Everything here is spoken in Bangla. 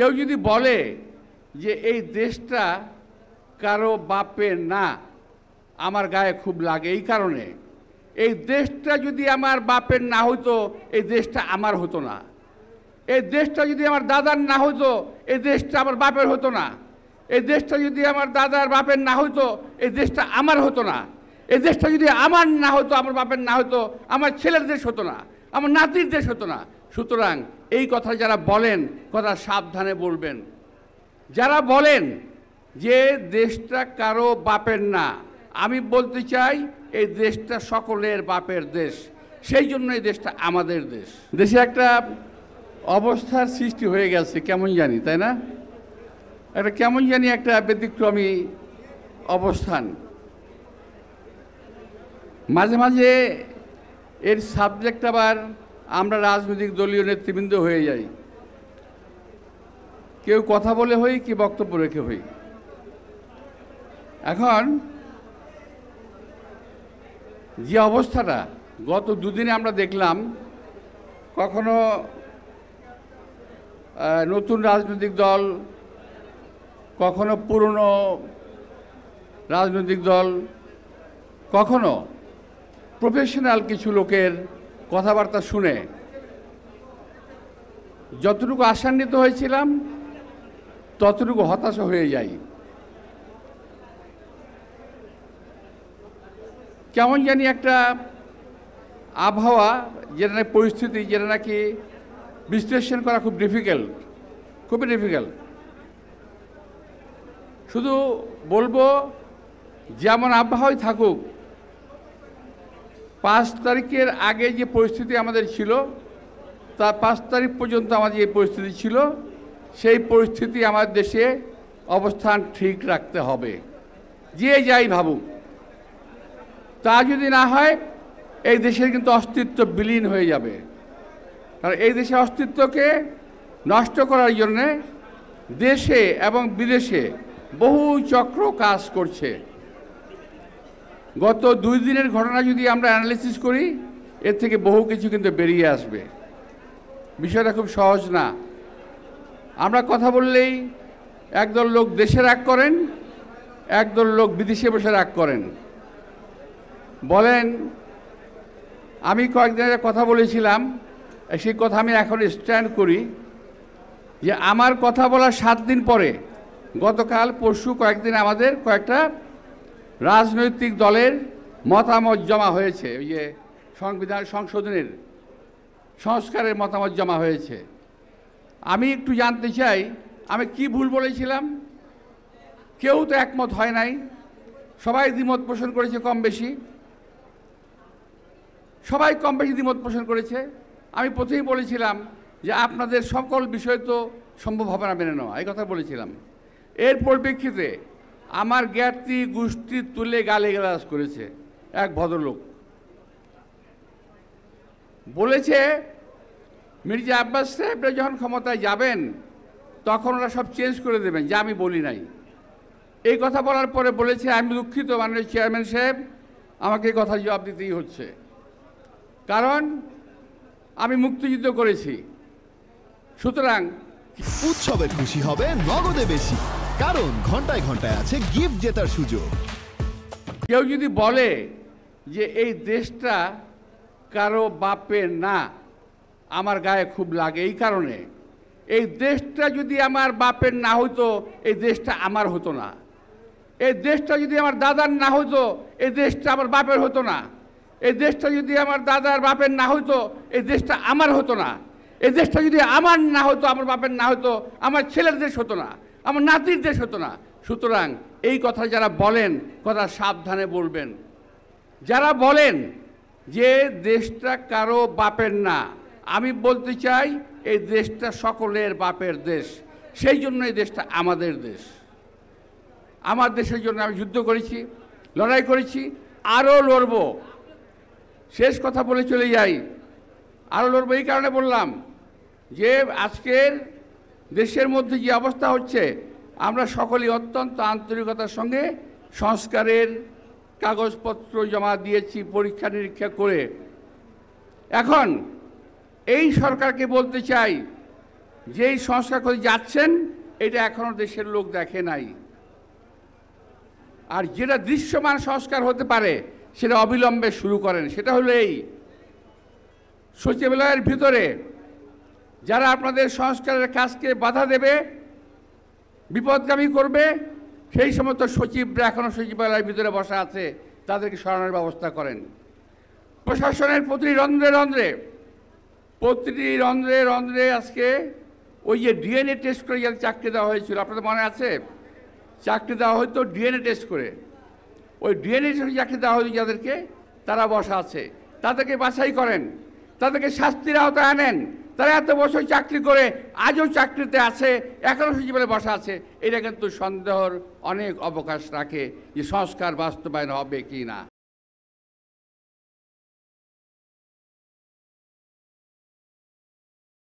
কেউ যদি বলে যে এই দেশটা কারো বাপের না, আমার গায়ে খুব লাগে এই কারণে, এই দেশটা যদি আমার বাপের না হতো এই দেশটা আমার হতো না। এই দেশটা যদি আমার দাদার না হতো এই দেশটা আমার বাপের হতো না। এই দেশটা যদি আমার দাদার বাপের না হতো এই দেশটা আমার হতো না। এই দেশটা যদি আমার না হতো, আমার বাপের না হতো, আমার ছেলের দেশ হতো না, আমার নাতির দেশ হতো না। সুতরাং এই কথা যারা বলেন, কথা সাবধানে বলবেন। যারা বলেন যে দেশটা কারো বাপের না, আমি বলতে চাই এই দেশটা সকলের বাপের দেশ, সেই জন্য এই দেশটা আমাদের দেশ। দেশে একটা অবস্থার সৃষ্টি হয়ে গেছে কেমন জানি, তাই না? একটা কেমন জানি একটা ব্যতিক্রমী অবস্থান। মাঝে মাঝে এর সাবজেক্ট আবার আমরা রাজনৈতিক দলীয় নেতৃবৃন্দ হয়ে যাই, কেউ কথা বলে হই কি বক্তব্য রেখে হই। এখন যে অবস্থাটা গত দুদিনে আমরা দেখলাম, কখনো নতুন রাজনৈতিক দল, কখনো পুরনো রাজনৈতিক দল, কখনো প্রফেশনাল কিছু লোকের কথাবার্তা শুনে যতটুকু আশান্বিত হয়েছিলাম ততটুকু হতাশা হয়ে যাই। কেমন জানি একটা আবহাওয়া, যেটা নাকি পরিস্থিতি, যেটা নাকি বিশ্লেষণ করা খুব ডিফিকাল্ট, খুবই ডিফিকাল্ট। শুধু বলবো যেমন আবহাওয়াই থাকুক, 5 তারিখের আগে যে পরিস্থিতি আমাদের ছিল, তা 5 তারিখ পর্যন্ত আমাদের যে পরিস্থিতি ছিল, সেই পরিস্থিতি আমাদের দেশে অবস্থান ঠিক রাখতে হবে, যে যাই ভাবুক। তা যদি না হয় এই দেশের কিন্তু অস্তিত্ব বিলীন হয়ে যাবে। কারণ এই দেশের অস্তিত্বকে নষ্ট করার জন্যে দেশে এবং বিদেশে বহু চক্র কাজ করছে। গত 2 দিনের ঘটনা যদি আমরা অ্যানালিসিস করি, এর থেকে বহু কিছু কিন্তু বেরিয়ে আসবে। বিষয়টা খুব সহজ না। আমরা কথা বললেই একদল লোক দেশে রাগ করেন, একদল লোক বিদেশে বসে রাগ করেন। বলেন আমি কয়েকদিনের কথা বলেছিলাম, সেই কথা আমি এখন স্ট্যান্ড করি, যে আমার কথা বলার 7 দিন পরে গতকাল পরশু কয়েকদিন আমাদের কয়েকটা রাজনৈতিক দলের মতামত জমা হয়েছে। ওই যে সংবিধান সংশোধনের সংস্কারের মতামত জমা হয়েছে। আমি একটু জানতে চাই আমি কি ভুল বলেছিলাম। কেউ তো একমত হয় নাই, সবাই দ্বিমত পোষণ করেছে, কম বেশি সবাই কম বেশি দ্বিমত পোষণ করেছে। আমি প্রথমেই বলেছিলাম যে আপনাদের সকল বিষয় তো সম্ভব হবে না মেনে নেওয়া, এই কথা বলেছিলাম। এর পরিপ্রেক্ষিতে আমার জ্ঞাতি গোষ্ঠী তুলে গালিগালাজ করেছে এক ভদ্রলোক। বলেছে মির্জা আব্বাস সাহেবরা যখন ক্ষমতায় যাবেন তখন ওরা সব চেঞ্জ করে দেবেন, যা আমি বলি নাই। এই কথা বলার পরে বলেছে আমি দুঃখিত মাননীয় চেয়ারম্যান সাহেব, আমাকে এই কথা জবাব দিতেই হচ্ছে, কারণ আমি মুক্তিযুদ্ধ করেছি। সুতরাং উৎসবে খুশি হবে নগদে বেশি, কারণ ঘন্টায় ঘন্টায় আছে গিফট জেতার সুযোগ। কেউ যদি বলে যে এই দেশটা কারো বাপের না, আমার গায়ে খুব লাগে এই কারণে, এই দেশটা যদি আমার বাপের না হতো এই দেশটা আমার হতো না। এই দেশটা যদি আমার দাদার না হতো এই দেশটা আমার বাপের হতো না। এই দেশটা যদি আমার দাদার বাপের না হতো এই দেশটা আমার হতো না। এই দেশটা যদি আমার না হতো, আমার বাপের না হতো, আমার ছেলের দেশ হতো না, আমার নাতির দেশ হতো না। সুতরাং এই কথা যারা বলেন, কথা সাবধানে বলবেন। যারা বলেন যে দেশটা কারো বাপের না, আমি বলতে চাই এই দেশটা সকলের বাপের দেশ, সেই জন্য এই দেশটা আমাদের দেশ। আমার দেশের জন্য আমি যুদ্ধ করেছি, লড়াই করেছি, আরও লড়ব। শেষ কথা বলে চলে যাই, আরও লড়ব এই কারণে বললাম যে আজকের দেশের মধ্যে যে অবস্থা হচ্ছে, আমরা সকলেই অত্যন্ত আন্তরিকতার সঙ্গে সংস্কারের কাগজপত্র জমা দিয়েছি পরীক্ষা নিরীক্ষা করে। এখন এই সরকারকে বলতে চাই যেই সংস্কার করে যাচ্ছেন এটা এখনো দেশের লোক দেখে নাই। আর যেটা দৃশ্যমান সংস্কার হতে পারে সেটা অবিলম্বে শুরু করেন। সেটা হলো এই সচিবালয়ের ভিতরে যারা আপনাদের সংস্কারের কাজকে বাধা দেবে, বিপদগামী করবে, সেই সমস্ত সচিবরা এখনও সচিবালয়ের ভিতরে বসা আছে, তাদেরকে সরানোর ব্যবস্থা করেন। প্রশাসনের প্রতিটি রন্ধ্রে রন্ধ্রে আজকে ওই যে ডিএনএ টেস্ট করে যাদের চাকরি দেওয়া হয়েছিল, আপনাদের মনে আছে? চাকরি দেওয়া হয়তো ডিএনএ টেস্ট করে, ওই ডিএনএ টেস্ট চাকরি দেওয়া হয়তো যাদেরকে, তারা বসা আছে। তাদেরকে বাছাই করেন, তাদেরকে শাস্তির আওতায় আনেন। তারা এত বছর চাকরি করে আজও চাকরিতে আছে, এখনও সচিবালয়ে বসা আছে। এটা কিন্তু সন্দেহর অনেক অবকাশ রাখে যে সংস্কার বাস্তবায়ন হবে কি না।